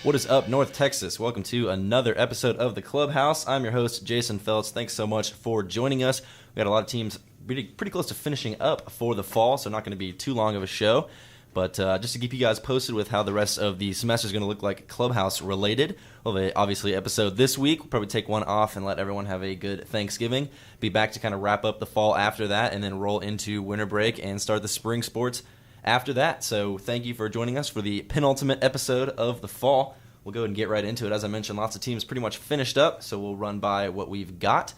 What is up, North Texas? Welcome to another episode of the Clubhouse. I'm your host, Jason Feltz. Thanks so much for joining us. We got a lot of teams pretty close to finishing up for the fall, so not going to be too long of a show. But just to keep you guys posted with how the rest of the semester is going to look like Clubhouse related, we'll have obviously episode this week. We'll probably take one off and let everyone have a good Thanksgiving. Be back to kind of wrap up the fall after that and then roll into winter break and start the spring sports after that. So thank you for joining us for the penultimate episode of the fall. We'll go ahead and get right into it. As I mentioned, lots of teams pretty much finished up, so we'll run by what we've got.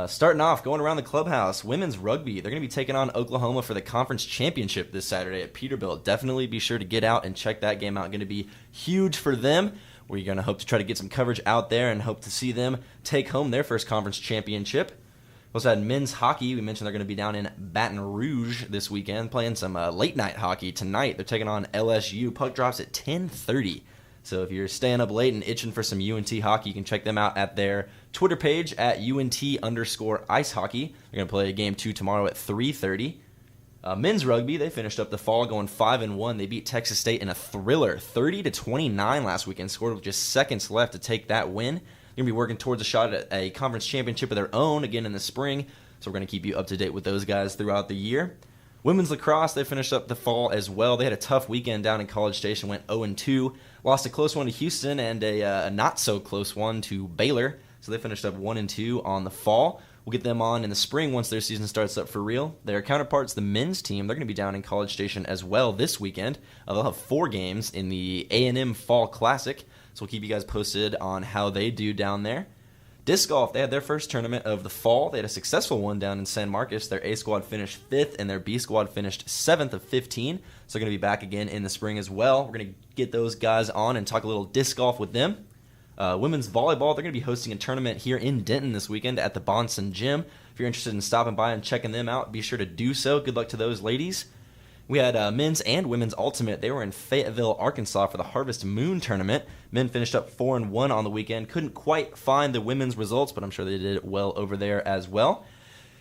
Starting off, going around the Clubhouse, women's rugby. They're going to be taking on Oklahoma for the conference championship this Saturday at Peterbilt. Definitely be sure to get out and check that game out. Going to be huge for them. We're going to hope to try to get some coverage out there and hope to see them take home their first conference championship. We also had men's hockey. We mentioned they're going to be down in Baton Rouge this weekend playing some late-night hockey tonight. They're taking on LSU. Puck drops at 10:30. So if you're staying up late and itching for some UNT hockey, you can check them out at their Twitter page at UNT_ice hockey. They're going to play game 2 tomorrow at 3:30. Men's rugby, they finished up the fall going 5-1. They beat Texas State in a thriller, 30-29 last weekend. Scored with just seconds left to take that win. They're going to be working towards a shot at a conference championship of their own again in the spring. So we're going to keep you up to date with those guys throughout the year. Women's lacrosse, they finished up the fall as well. They had a tough weekend down in College Station, went 0-2. Lost a close one to Houston and a not-so-close one to Baylor. So they finished up 1-2 on the fall. We'll get them on in the spring once their season starts up for real. Their counterparts, the men's team, they're going to be down in College Station as well this weekend. They'll have 4 games in the A&M Fall Classic. So we'll keep you guys posted on how they do down there. Disc golf, they had their first tournament of the fall. They had a successful one down in San Marcos. Their A squad finished 5th, and their B squad finished 7th of 15. So they're going to be back again in the spring as well. We're going to get those guys on and talk a little disc golf with them. Women's volleyball, they're going to be hosting a tournament here in Denton this weekend at the Bonson Gym. If you're interested in stopping by and checking them out, be sure to do so. Good luck to those ladies. We had men's and women's ultimate. They were in Fayetteville, Arkansas for the Harvest Moon tournament. Men finished up 4-1 on the weekend. Couldn't quite find the women's results, but I'm sure they did well over there as well.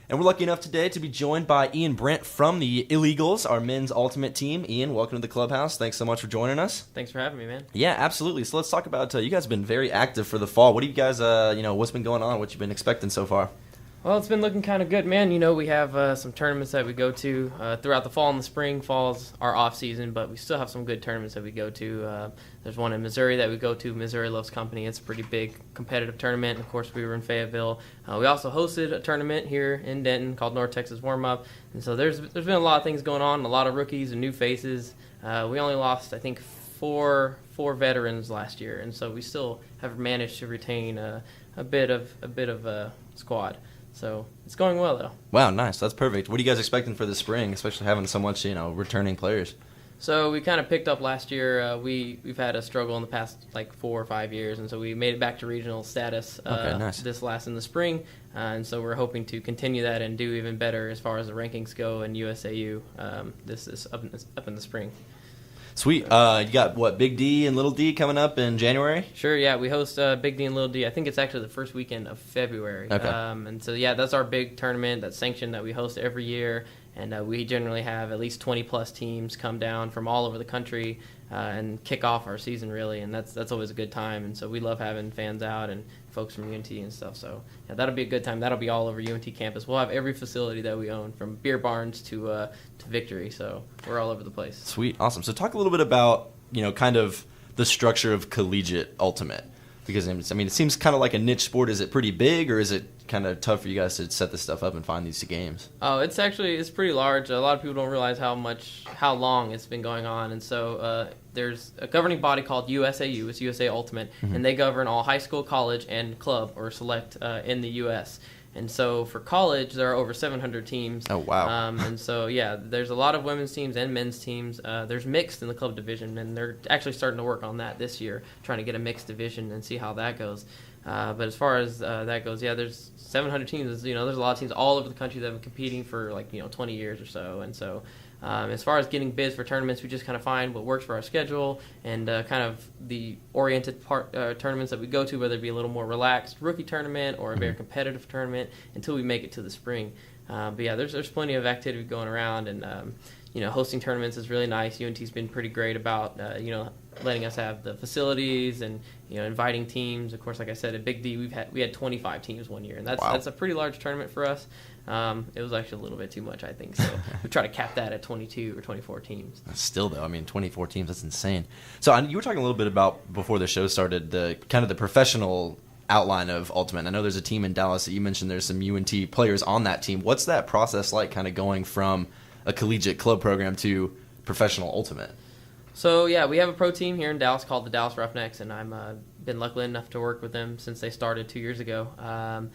And we're lucky enough today to be joined by Ian Brent from the Illeagles, our men's ultimate team. Ian, welcome to the Clubhouse. Thanks so much for joining us. Thanks for having me, man. Yeah, absolutely. So let's talk about, you guys have been very active for the fall. What do you guys, what's been going on? What you've been expecting so far? Well, it's been looking kind of good, man. We have some tournaments that we go to throughout the fall and the spring. Fall's our off season, but we still have some good tournaments that we go to. There's one in Missouri that we go to, Missouri Loves Company. It's a pretty big competitive tournament. And of course, we were in Fayetteville. We also hosted a tournament here in Denton called North Texas Warm Up. And so there's been a lot of things going on, a lot of rookies and new faces. We only lost, I think, four veterans last year, and so we still have managed to retain a bit of a squad. So it's going well, though. Wow, nice. That's perfect. What are you guys expecting for the spring, especially having so much, returning players? So we kind of picked up last year. We've had a struggle in the past, 4 or 5 years, and so we made it back to regional status nice. this last in the spring. And so we're hoping to continue that and do even better as far as the rankings go in USAU this is up in the spring. Sweet. You got, Big D and Little D coming up in January? Sure, yeah. We host Big D and Little D. I think it's actually the first weekend of February. Okay. And so, yeah, that's our big tournament that's sanctioned that we host every year. And we generally have at least 20-plus teams come down from all over the country and kick off our season, really. And that's always a good time. And so we love having fans out and folks from UNT and stuff. So, yeah, that'll be a good time. That'll be all over UNT campus. We'll have every facility that we own, from beer barns to Victory. So we're all over the place. Sweet. Awesome. So talk a little bit about, kind of the structure of collegiate ultimate. Because, it seems kind of like a niche sport. Is it pretty big, or is it kind of tough for you guys to set this stuff up and find these games? Oh, it's pretty large. A lot of people don't realize how long it's been going on. And so there's a governing body called USAU. It's USA Ultimate, and they govern all high school, college, and club or select in the U.S. And so for college, there are over 700 teams. Oh, wow. And so, yeah, there's a lot of women's teams and men's teams. There's mixed in the club division, and they're actually starting to work on that this year, trying to get a mixed division and see how that goes. But as far as that goes, yeah, there's 700 teams. There's a lot of teams all over the country that have been competing for 20 years or so. And so as far as getting bids for tournaments, we just kind of find what works for our schedule and kind of the oriented tournaments that we go to, whether it be a little more relaxed rookie tournament or a very competitive tournament, until we make it to the spring. But yeah, there's plenty of activity going around, and hosting tournaments is really nice. UNT's been pretty great about letting us have the facilities and inviting teams. Of course, like I said, at Big D we had 25 teams one year, and that's a pretty large tournament for us. It was actually a little bit too much, I think. So we try to cap that at 22 or 24 teams. Still, though, 24 teams, that's insane. So you were talking a little bit about, before the show started, the kind of the professional outline of Ultimate. I know there's a team in Dallas that you mentioned there's some UNT players on that team. What's that process like, kind of going from a collegiate club program to professional Ultimate? So, yeah, we have a pro team here in Dallas called the Dallas Roughnecks, and I've been lucky enough to work with them since they started 2 years ago.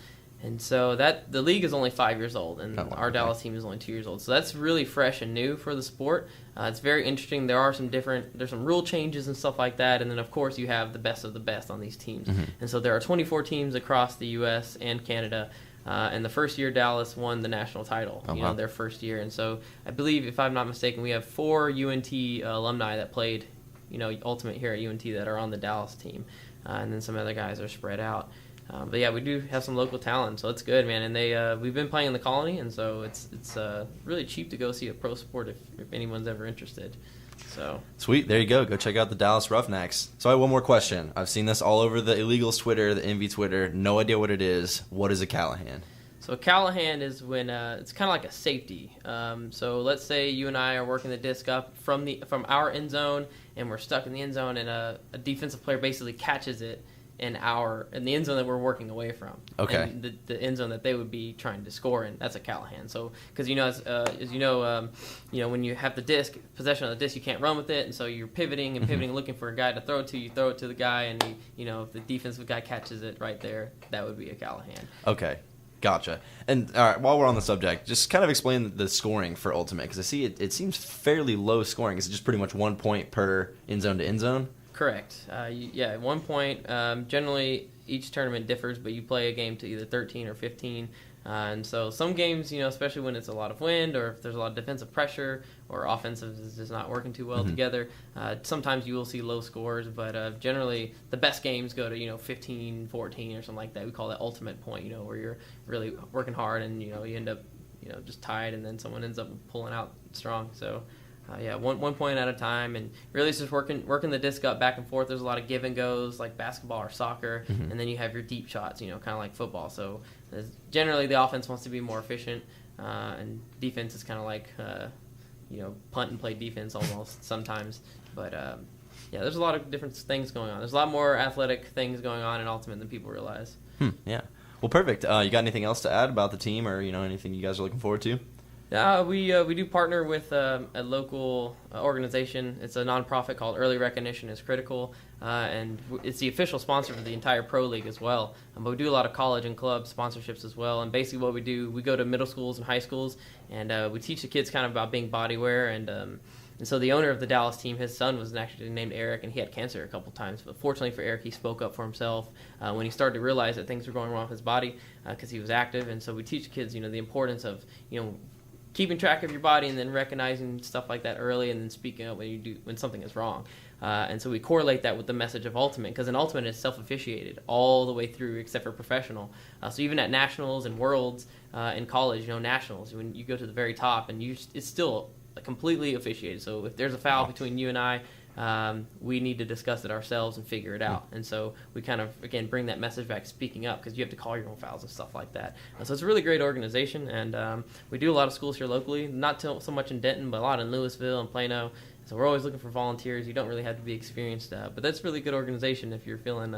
And so the league is only 5 years old, and our Dallas team is only 2 years old. So that's really fresh and new for the sport. It's very interesting. There's some rule changes and stuff like that, and then of course you have the best of the best on these teams. Mm-hmm. And so there are 24 teams across the U.S. and Canada. And the first year Dallas won the national title, their first year. And so I believe, if I'm not mistaken, we have 4 UNT alumni that played, Ultimate here at UNT that are on the Dallas team, and then some other guys are spread out. But yeah, we do have some local talent, so it's good, man. And we've been playing in the Colony, and so it's really cheap to go see a pro sport if anyone's ever interested. So sweet, there you go. Go check out the Dallas Roughnecks. So I have one more question. I've seen this all over the Illeagles Twitter, the Envy Twitter. No idea what it is. What is a Callahan? So a Callahan is when it's kind of like a safety. So let's say you and I are working the disc up from our end zone, and we're stuck in the end zone, and a defensive player basically catches it in the end zone that we're working away from. Okay. And the end zone that they would be trying to score in, that's a Callahan. So, because when you have the disc, possession of the disc, you can't run with it, and so you're pivoting, looking for a guy to throw it to. You throw it to the guy, and if the defensive guy catches it right there, that would be a Callahan. Okay. Gotcha. And all right, while we're on the subject, just kind of explain the scoring for Ultimate, because I see it seems fairly low scoring. Is it just pretty much 1 point per end zone to end zone? Correct. 1 point. Generally, each tournament differs, but you play a game to either 13 or 15. And so some games, especially when it's a lot of wind or if there's a lot of defensive pressure or offensive is just not working too well together, sometimes you will see low scores. But generally, the best games go to 15, 14 or something like that. We call that ultimate point, where you're really working hard and you end up just tied, and then someone ends up pulling out strong. So. One point at a time, and really it's just working the disc up back and forth. There's a lot of give and goes like basketball or soccer, and then you have your deep shots, kind of like football. So generally the offense wants to be more efficient, and defense is kind of like punt and play defense almost sometimes. But there's a lot of different things going on. There's a lot more athletic things going on in Ultimate than people realize. Yeah. Well, perfect. You got anything else to add about the team, or anything you guys are looking forward to? We do partner with a local organization. It's a nonprofit called Early Recognition is Critical, and it's the official sponsor for the entire Pro League as well. But we do a lot of college and club sponsorships as well. And basically what we do, we go to middle schools and high schools, and we teach the kids kind of about being body aware. And so the owner of the Dallas team, his son was actually named Eric, and he had cancer a couple times. But fortunately for Eric, he spoke up for himself when he started to realize that things were going wrong with his body because he was active. And so we teach kids, the importance of, keeping track of your body and then recognizing stuff like that early and then speaking up when something is wrong. And so we correlate that with the message of Ultimate, because in Ultimate it's self-officiated all the way through except for professional. So even at nationals and worlds in college, nationals, when you go to the very top, and it's still completely officiated. So if there's a foul between you and I, we need to discuss it ourselves and figure it out. And so we kind of, again, bring that message back, speaking up, because you have to call your own fouls and stuff like that. So it's a really great organization, and we do a lot of schools here locally, not so much in Denton, but a lot in Louisville and Plano. So we're always looking for volunteers. You don't really have to be experienced, but that's a really good organization if you're feeling,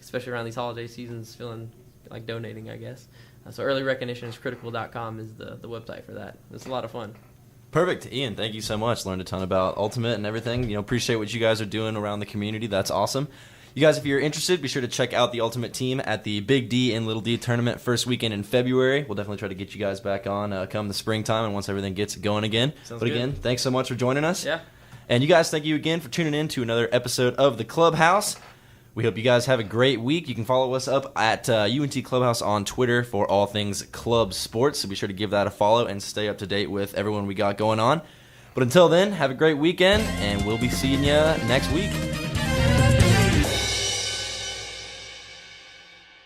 especially around these holiday seasons, feeling like donating, I guess. So earlyrecognitioniscritical.com is the website for that. It's a lot of fun. Perfect. Ian, thank you so much. Learned a ton about Ultimate and everything. Appreciate what you guys are doing around the community. That's awesome. You guys, if you're interested, be sure to check out the Ultimate team at the Big D and Little D tournament first weekend in February. We'll definitely try to get you guys back on come the springtime and once everything gets going again. Sounds but again, good. Thanks so much for joining us. Yeah. And you guys, thank you again for tuning in to another episode of the Clubhouse. We hope you guys have a great week. You can follow us up at UNT Clubhouse on Twitter for all things club sports. So be sure to give that a follow and stay up to date with everyone we got going on. But until then, have a great weekend, and we'll be seeing you next week.